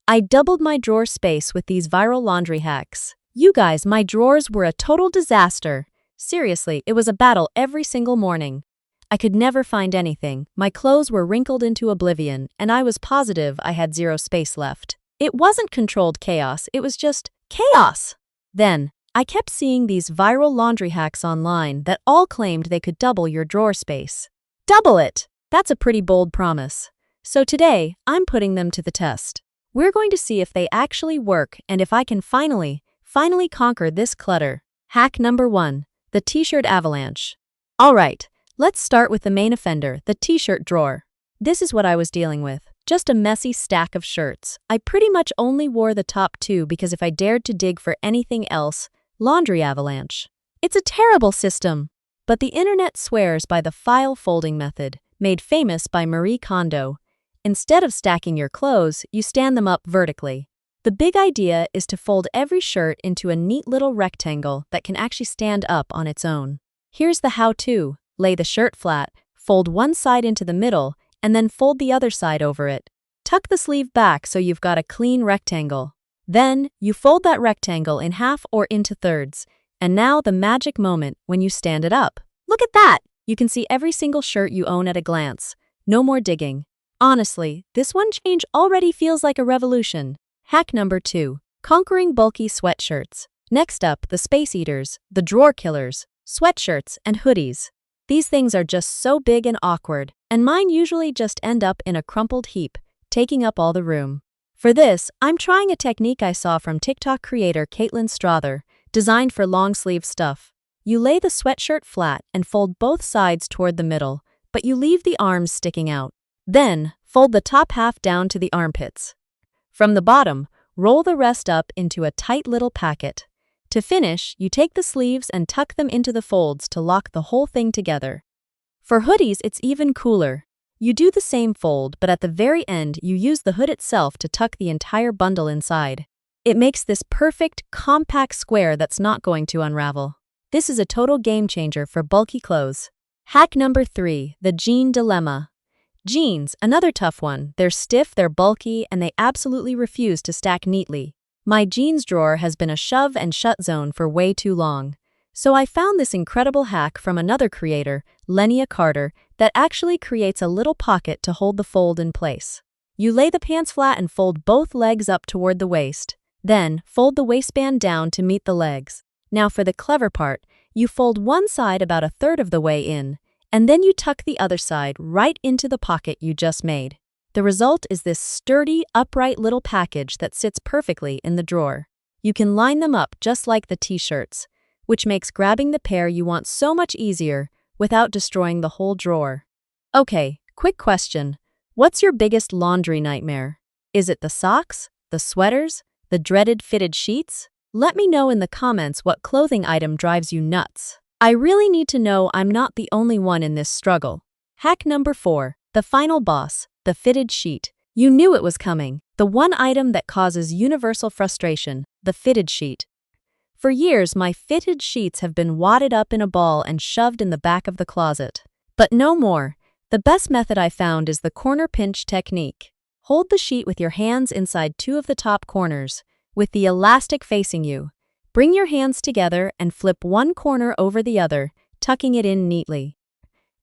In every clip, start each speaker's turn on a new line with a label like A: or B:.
A: I doubled my drawer space with these viral laundry hacks. You guys, my drawers were a total disaster. Seriously, it was a battle every single morning. I could never find anything. My clothes were wrinkled into oblivion, and I was positive I had zero space left. It wasn't controlled chaos, it was just chaos. Then, I kept seeing these viral laundry hacks online that all claimed they could double your drawer space. Double it! That's a pretty bold promise. So today, I'm putting them to the test. We're going to see if they actually work and if I can finally conquer this clutter. Hack number 1. The T-shirt avalanche. Alright, let's start with the main offender, the t-shirt drawer. This is what I was dealing with. Just a messy stack of shirts. I pretty much only wore the top 2 because if I dared to dig for anything else, laundry avalanche. It's a terrible system. But the internet swears by the file folding method, made famous by Marie Kondo. Instead of stacking your clothes, you stand them up vertically. The big idea is to fold every shirt into a neat little rectangle that can actually stand up on its own. Here's the how-to. Lay the shirt flat, fold one side into the middle, and then fold the other side over it. Tuck the sleeve back so you've got a clean rectangle. Then, you fold that rectangle in half or into thirds. And now the magic moment when you stand it up. Look at that! You can see every single shirt you own at a glance. No more digging. Honestly, this one change already feels like a revolution. Hack number 2. Conquering bulky sweatshirts. Next up, the space eaters, the drawer killers, sweatshirts, and hoodies. These things are just so big and awkward, and mine usually just end up in a crumpled heap, taking up all the room. For this, I'm trying a technique I saw from TikTok creator Caitlin Strother, designed for long-sleeve stuff. You lay the sweatshirt flat and fold both sides toward the middle, but you leave the arms sticking out. Then, fold the top half down to the armpits. From the bottom, roll the rest up into a tight little packet. To finish, you take the sleeves and tuck them into the folds to lock the whole thing together. For hoodies, it's even cooler. You do the same fold, but at the very end, you use the hood itself to tuck the entire bundle inside. It makes this perfect, compact square that's not going to unravel. This is a total game changer for bulky clothes. Hack number 3, the jean dilemma. Jeans, another tough one. They're stiff, they're bulky, and they absolutely refuse to stack neatly. My jeans drawer has been a shove and shut zone for way too long. So I found this incredible hack from another creator, Lenia Carter, that actually creates a little pocket to hold the fold in place. You lay the pants flat and fold both legs up toward the waist. Then, fold the waistband down to meet the legs. Now for the clever part, you fold one side about a third of the way in, and then you tuck the other side right into the pocket you just made. The result is this sturdy, upright little package that sits perfectly in the drawer. You can line them up just like the t-shirts, which makes grabbing the pair you want so much easier without destroying the whole drawer. Okay, quick question. What's your biggest laundry nightmare? Is it the socks, the sweaters, the dreaded fitted sheets? Let me know in the comments what clothing item drives you nuts. I really need to know I'm not the only one in this struggle. Hack number 4. The final boss, the fitted sheet. You knew it was coming. The one item that causes universal frustration, the fitted sheet. For years, my fitted sheets have been wadded up in a ball and shoved in the back of the closet. But no more. The best method I found is the corner pinch technique. Hold the sheet with your hands inside 2 of the top corners, with the elastic facing you. Bring your hands together and flip one corner over the other, tucking it in neatly.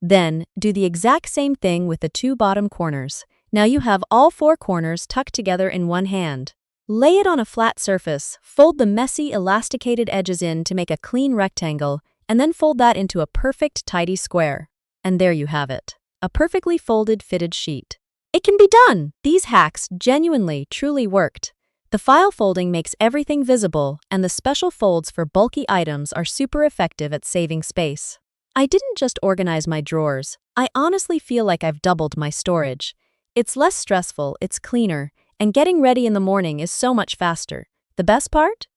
A: Then, do the exact same thing with the 2 bottom corners. Now you have all 4 corners tucked together in one hand. Lay it on a flat surface, fold the messy, elasticated edges in to make a clean rectangle, and then fold that into a perfect, tidy square. And there you have it. A perfectly folded, fitted sheet. It can be done! These hacks genuinely, truly worked. The file folding makes everything visible, and the special folds for bulky items are super effective at saving space. I didn't just organize my drawers. I honestly feel like I've doubled my storage. It's less stressful, it's cleaner, and getting ready in the morning is so much faster. The best part?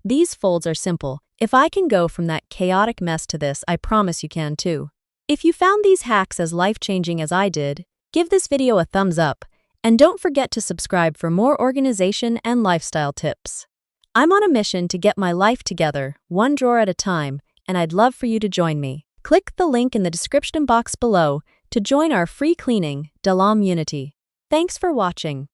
A: These folds are simple. If I can go from that chaotic mess to this, I promise you can too. If you found these hacks as life-changing as I did, give this video a thumbs up. And don't forget to subscribe for more organization and lifestyle tips. I'm on a mission to get my life together, one drawer at a time, and I'd love for you to join me. Click the link in the description box below to join our free cleaning, Dalam Unity. Thanks for watching.